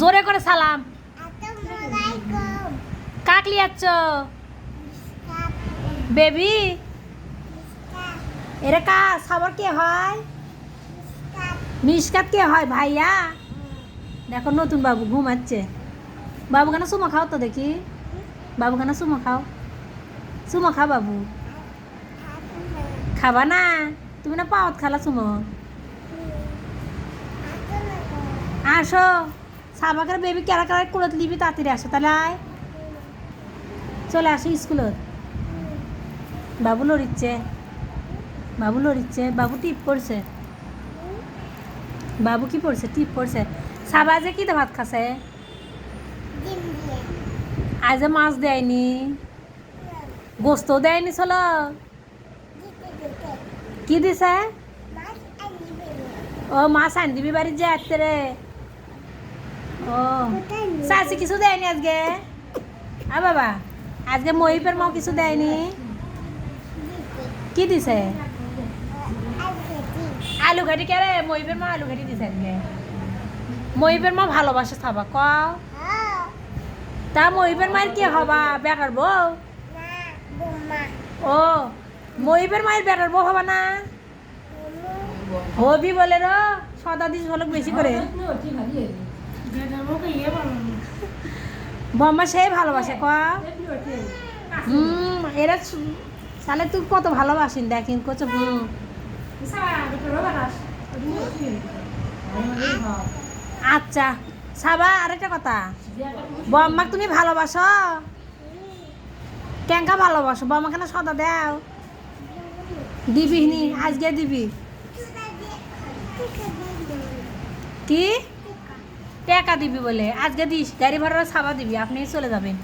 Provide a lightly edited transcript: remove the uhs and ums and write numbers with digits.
জোরে করে সালাম। কাক লিয়াচ্ছ বেবি? এরা কা সবার কে হয়? মিসকাত কে হয়? ভাইয়া। দেখো নতুন বাবু ঘুমাচ্ছে। বাবু কেন সুমা খাও তো দেখি। বাবু কেন সুমা খাও? সুমা খাও বাবু। খাবা না? তুমি না পাওয়াত খালা সুমো। আসো সাবাকের বেবি কেরা কেরা কুড়ত লিবি তাড়াতাড়ি আসো তাহলে আয়। চলে আসো স্কুলত। বাবু লড়িচ্ছে, বাবু লড়িচ্ছে, বাবু টিপ পড়ছে। বাবু কি পড়ছে? টিপ পড়ছে। সাবা যে কি ভাত খাসে? আজ মাছ দেয়নি, গোস্ত দেয়নি। চলো কি দিছে? ও মাছ আন দিবি বাড়ি যে আসতে রে। ও চাষি কিছু দেয়নি আজকে? আ বাবা আজকে মহিপের মাও কিছু দেয়নি? কি দিছে? আলু ঘাটি কে রে? মহিপের মা আলু ঘাটি দিছে আজকে। মহিপের মা ভালোবাসে খাবা কও। তা মহিপের মায়ের কি হবা? বেকার বউ? ও মহিপের মায়ের বেটার বউ হবা না? হবি বলে র সদা দিস ভালো বেশি করে। বম্মা সেই ভালোবাসে ক। এরা তাহলে তুই কত ভালোবাসিন দেখিন কচ। আচ্ছা সাবা আরেকটা কথা, বম্মাক তুমি ভালোবাসো? কেঙ্কা ভালোবাসো? বম্মা কেন সদা দেও? দিবি নি আজকে দিবি? কি টাকা দিবি বলে আজকে দিস? গাড়ি ভাড়া সাবা দিবি, আপনি চলে যাবেন।